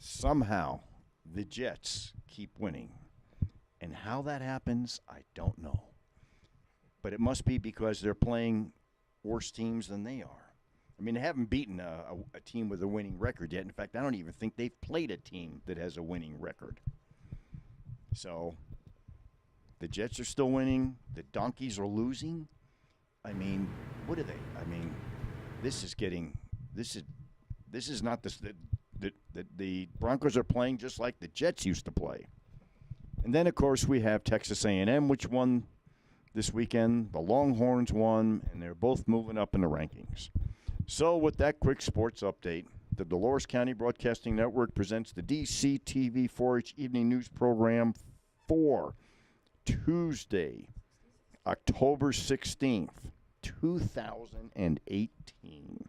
Somehow, the Jets keep winning. And how that happens, I don't know. But it must be because they're playing worse teams than they are. I mean, they haven't beaten a team with a winning record yet. In fact, I don't even think they've played a team that has a winning record. So, the Jets are still winning. The Donkeys are losing. I mean, what are they? I mean, this is not the Broncos are playing just like the Jets used to play. And then, of course, we have Texas A&M, which won this weekend. The Longhorns won, and they're both moving up in the rankings. So with that quick sports update, the Dolores County Broadcasting Network presents the DCTV 4-H Evening News Program for Tuesday, October 16th, 2018.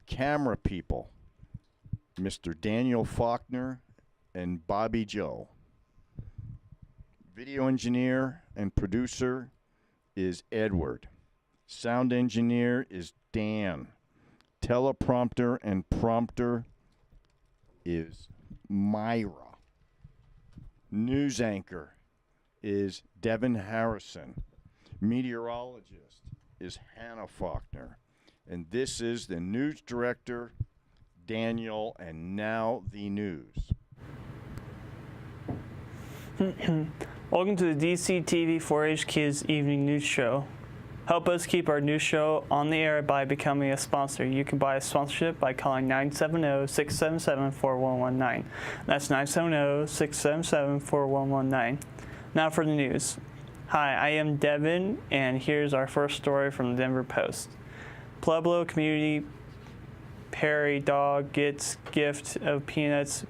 Camera people, Mr. Daniel Faulkner and Bobby Joe. Video engineer and producer is Edward. Sound engineer is Dan. Teleprompter and prompter is Myra. News anchor is Devin Harrison. Meteorologist is Hannah Faulkner. And this is the news director, Daniel, and now the news. Welcome to the DCTV 4-H Kids Evening News Show. Help us keep our news show on the air by becoming a sponsor. You can buy a sponsorship by calling 970-677-4119. That's 970-677-4119. Now for the news. Hi, I am Devin, and here's our first story from the Denver Post. Pueblo Community Prairie Dog gets gift of peanut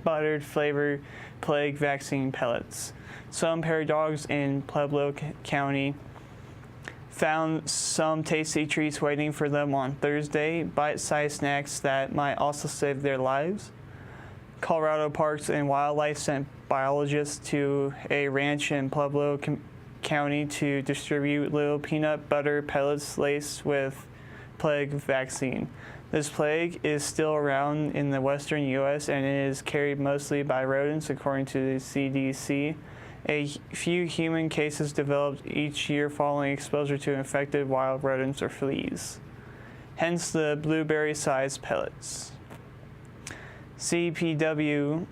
buttered flavored plague vaccine pellets. Some prairie dogs in Pueblo County found some tasty treats waiting for them on Thursday, bite-sized snacks that might also save their lives. Colorado Parks and Wildlife sent biologists to a ranch in Pueblo County to distribute little peanut butter pellets laced with plague vaccine. This plague is still around in the western U.S. and it is carried mostly by rodents, according to the CDC. A few human cases developed each year following exposure to infected wild rodents or fleas. Hence the blueberry-sized pellets. CPW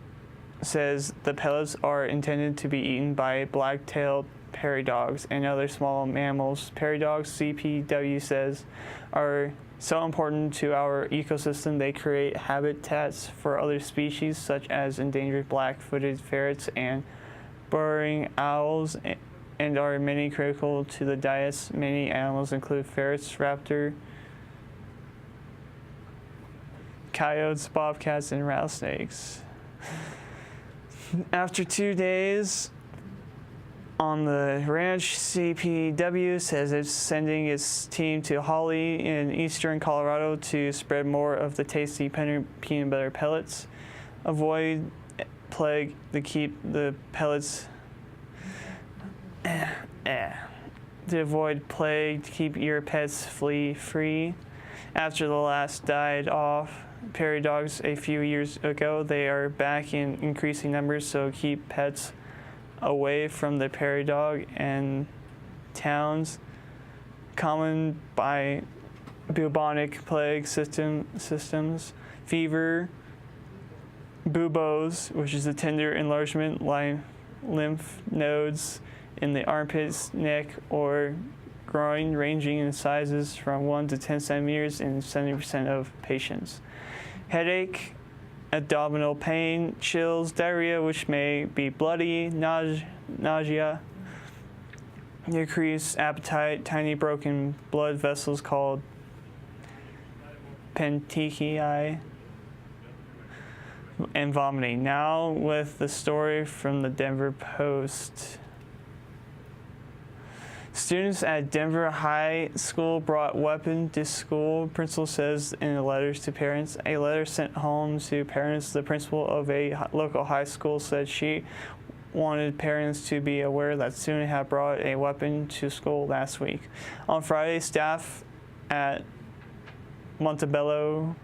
says the pellets are intended to be eaten by black-tailed prairie dogs and other small mammals. Prairie dogs, CPW says, are so important to our ecosystem they create habitats for other species such as endangered black-footed ferrets and burrowing owls, and are many critical to the diets. Many animals include ferrets, raptor, coyotes, bobcats, and rattlesnakes. After 2 days on the ranch, CPW says it's sending its team to Holly in eastern Colorado to spread more of the tasty peanut butter pellets. Avoid plague to keep the pellets to avoid plague to keep your pets flea free. After the last died off prairie dogs a few years ago, they are back in increasing numbers, so keep pets away from the prairie dog and towns. Common by bubonic plague systems, fever, buboes, which is a tender enlargement, lymph nodes in the armpits, neck, or groin, ranging in sizes from 1 to 10 centimeters in 70% of patients. Headache, abdominal pain, chills, diarrhea, which may be bloody, nausea, decreased appetite, tiny broken blood vessels called petechiae, and vomiting. Now with the story from the Denver Post. Students at Denver High School brought weapon to school, principal says in letters to parents. A letter sent home to parents. The principal of a local high school said she wanted parents to be aware that students had brought a weapon to school last week. On Friday, staff at Montebello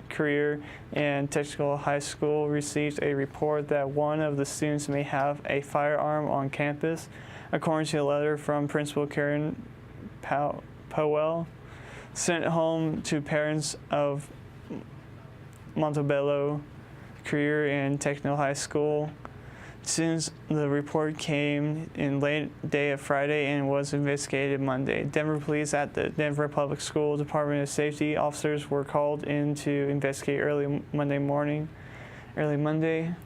Career and Technical High School received a report that one of the students may have a firearm on campus, according to a letter from Principal Karen Powell, sent home to parents of Montebello Career and Technical High School. Since the report came in late day of Friday and was investigated Monday, Denver police at the Denver Public School Department of Safety officers were called in to investigate early Monday.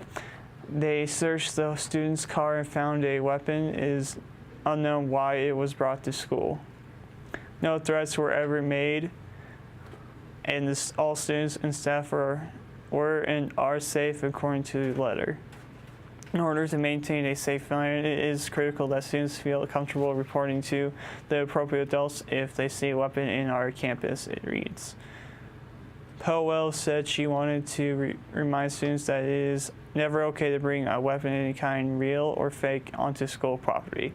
They searched the student's car and found a weapon. It is unknown why it was brought to school. No threats were ever made, and all students and staff were and are safe according to the letter. In order to maintain a safe environment, it is critical that students feel comfortable reporting to the appropriate adults if they see a weapon in our campus, it reads. Powell said she wanted to remind students that it is never okay to bring a weapon of any kind, real or fake, onto school property.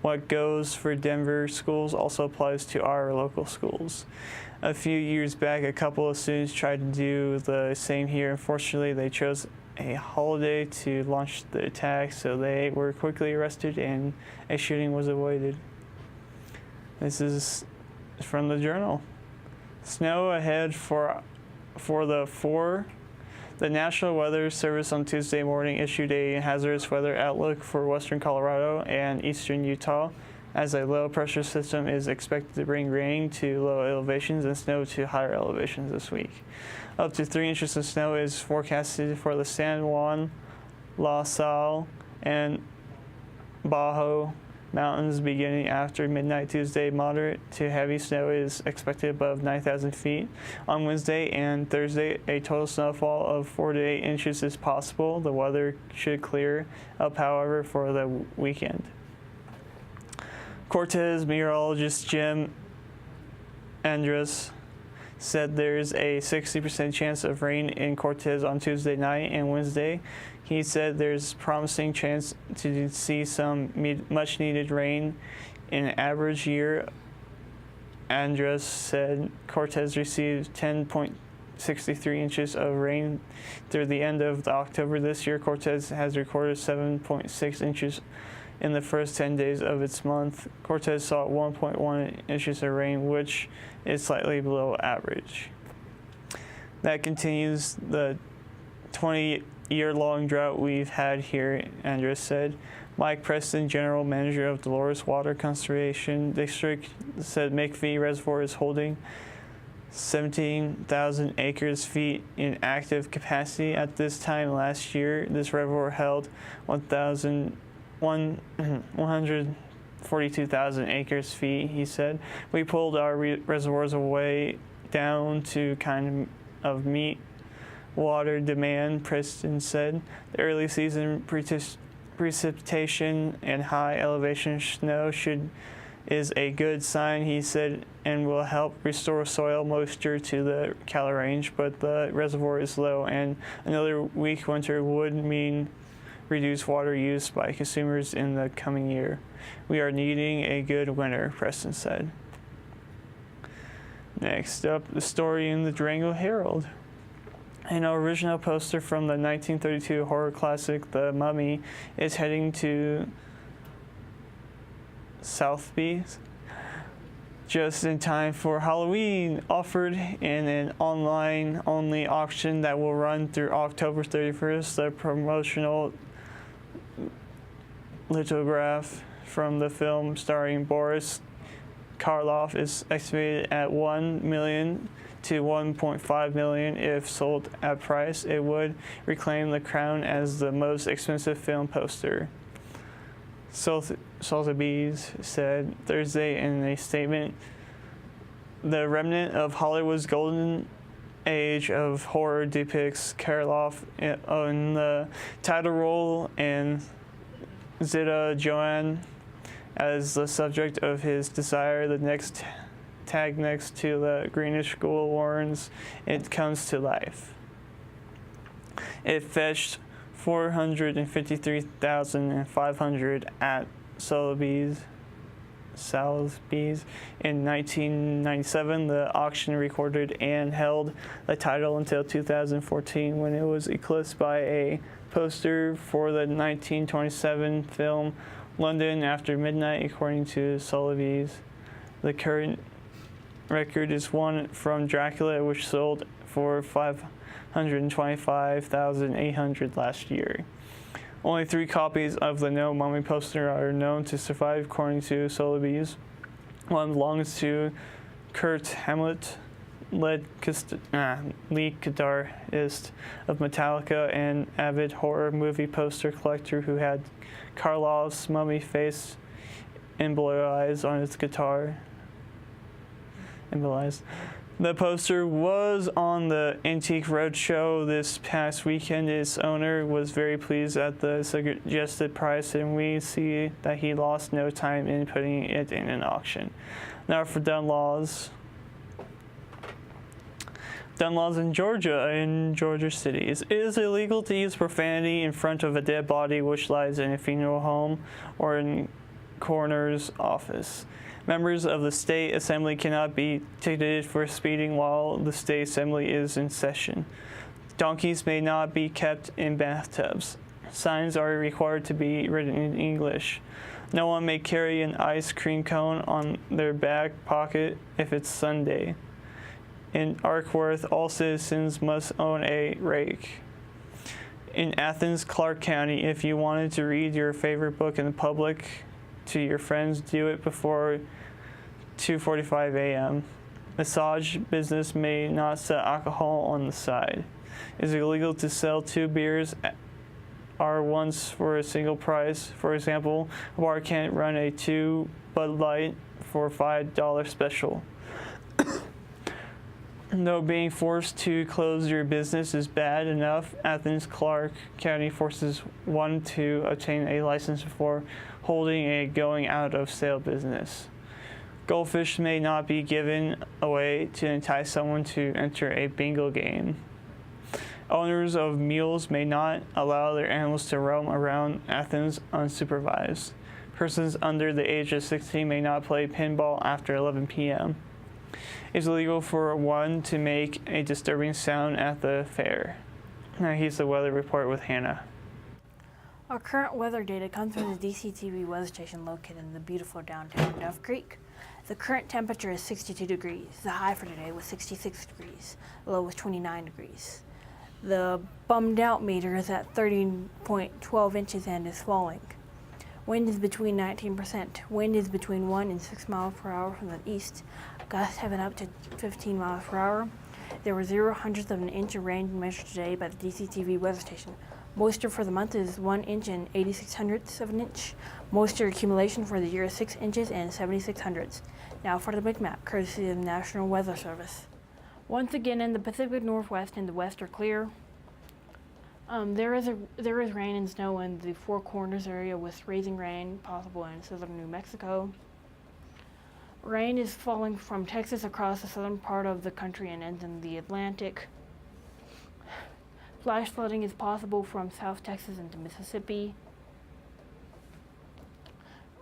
What goes for Denver schools also applies to our local schools. A few years back, a couple of students tried to do the same here. Unfortunately, they chose a holiday to launch the attack, so they were quickly arrested and a shooting was avoided. This is from the Journal. Snow ahead for the National Weather Service on Tuesday morning issued a hazardous weather outlook for western Colorado and eastern Utah, as a low pressure system is expected to bring rain to low elevations and snow to higher elevations this week. Up to 3 inches of snow is forecasted for the San Juan, La Salle, and Bajo Mountains beginning after midnight Tuesday. Moderate to heavy snow is expected above 9,000 feet. On Wednesday and Thursday, a total snowfall of 4 to 8 inches is possible. The weather should clear up, however, for the weekend. Cortez meteorologist Jim Andrus said there's a 60% chance of rain in Cortez on Tuesday night and Wednesday. He said there's promising chance to see some much needed rain in an average year. Andrus said Cortez received 10.63 inches of rain through the end of October this year. Cortez has recorded 7.6 inches in the first 10 days of its month. Cortez saw 1.1 inches of rain, which is slightly below average. That continues the 20-year-long drought we've had here, Andrus said. Mike Preston, general manager of Dolores Water Conservation District, said McPhee Reservoir is holding 17,000 acres feet in active capacity. At this time last year, this reservoir held 142,000 acres feet, he said. We pulled our reservoirs away down to kind of meet water demand, Preston said. The early season precipitation and high elevation snow is a good sign, he said, and will help restore soil moisture to the Cal Range, but the reservoir is low, and another weak winter would mean reduced water use by consumers in the coming year. We are needing a good winter, Preston said. Next up, the story in the Durango Herald. An original poster from the 1932 horror classic The Mummy is heading to Sotheby's just in time for Halloween, offered in an online-only auction that will run through October 31st. The promotional lithograph from the film starring Boris Karloff is estimated at $1 million to $1.5 million. If sold at price, it would reclaim the crown as the most expensive film poster, Sotheby's said Thursday in a statement. The remnant of Hollywood's golden age of horror depicts Karloff in the title role and Zita Joanne as the subject of his desire. The next tag next to the greenish ghoul warns it comes to life. It fetched $453,500 at Sotheby's Sotheby's in 1997. The auction recorded and held the title until 2014 when it was eclipsed by a poster for the 1927 film London After Midnight, according to Sotheby's. The current record is one from Dracula, which sold for $525,800 last year. Only 3 copies of the No Mummy poster are known to survive, according to Sotheby's. One belongs to Kurt Hamlet, lead guitarist of Metallica and avid horror movie poster collector who had Karloff's mummy face embolized on his guitar. Embolized. The poster was on the Antique Roadshow this past weekend. Its owner was very pleased at the suggested price, and we see that he lost no time in putting it in an auction. Now for Dunlaws. Dunlaws in Georgia City. It is illegal to use profanity in front of a dead body which lies in a funeral home or in coroner's office. Members of the State Assembly cannot be ticketed for speeding while the State Assembly is in session. Donkeys may not be kept in bathtubs. Signs are required to be written in English. No one may carry an ice cream cone on their back pocket if it's Sunday. In Arkworth, all citizens must own a rake. In Athens, Clark County, if you wanted to read your favorite book in public to your friends, do it before 2:45 a.m. Massage business may not sell alcohol on the side. It is illegal to sell 2 beers are once for a single price. For example, a bar can't run a 2 Bud Light for $5 special. Though being forced to close your business is bad enough, Athens Clark County forces one to obtain a license before holding a going out of sale business. Goldfish may not be given away to entice someone to enter a bingo game. Owners of mules may not allow their animals to roam around Athens unsupervised. Persons under the age of 16 may not play pinball after 11 p.m. It's illegal for one to make a disturbing sound at the fair. Now here's the weather report with Hannah. Our current weather data comes from the DCTV weather station located in the beautiful downtown Duff Creek. The current temperature is 62 degrees. The high for today was 66 degrees. The low was 29 degrees. The bummed out meter is at 30.12 inches and is falling. Wind is between 19%. Wind is between 1 and 6 miles per hour from the east. Gusts have been up to 15 miles per hour. There were 0.00 of an inch of rain measured today by the DCTV weather station. Moisture for the month is 1 inch and 86/100ths of an inch. Moisture accumulation for the year is 6 inches and 76/100ths. Now for the big map, courtesy of the National Weather Service. Once again, in the Pacific Northwest and the West are clear. There is rain and snow in the Four Corners area with freezing rain possible in southern New Mexico. Rain is falling from Texas across the southern part of the country and ends in the Atlantic. Flash flooding is possible from South Texas into Mississippi.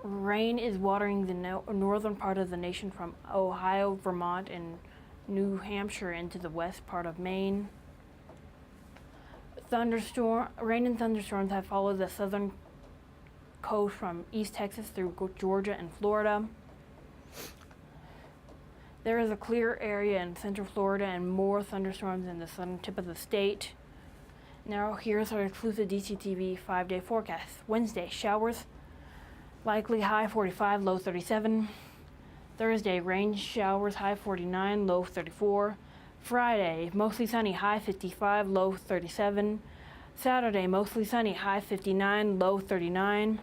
Rain is watering the northern part of the nation from Ohio, Vermont, and New Hampshire into the west part of Maine. Rain and thunderstorms have followed the southern coast from East Texas through Georgia and Florida. There is a clear area in central Florida and more thunderstorms in the southern tip of the state. Now here's our exclusive DCTV 5-day forecast. Wednesday, showers, likely high 45, low 37. Thursday, rain showers, high 49, low 34. Friday, mostly sunny, high 55, low 37. Saturday, mostly sunny, high 59, low 39.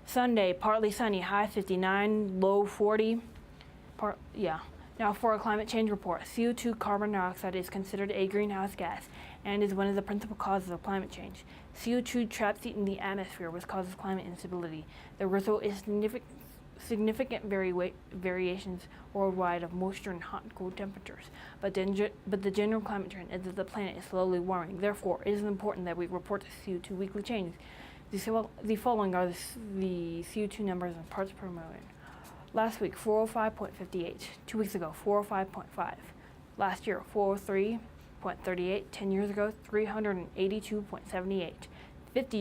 Sunday, partly sunny, high 59, low 40. Now for a climate change report. CO2 carbon dioxide is considered a greenhouse gas and is one of the principal causes of climate change. CO2 traps heat in the atmosphere, which causes climate instability. The result is significant variations worldwide of moisture and hot and cold temperatures. But the general climate trend is that the planet is slowly warming. Therefore, it is important that we report the CO2 weekly changes. The following are the CO2 numbers and parts per million. Last week, 405.58. 2 weeks ago, 405.5. Last year, 403.38. 10 years ago, 382.78. 50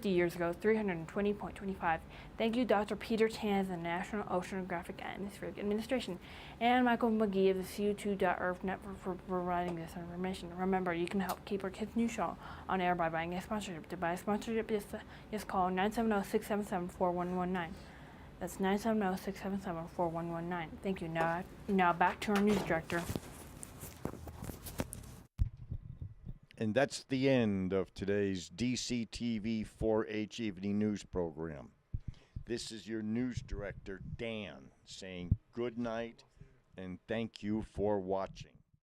years ago, 320.25. Thank you, Dr. Peter Tan of the National Oceanographic and Atmospheric Administration, and Michael McGee of the CO2.Earth Network for providing this information. Remember, you can help keep our Kids News Show on air by buying a sponsorship. To buy a sponsorship, just call 970-677-4119. That's 970-677-4119. Thank you. Now back to our news director. And that's the end of today's DCTV 4-H Evening News Program. This is your news director, Dan, saying good night and thank you for watching.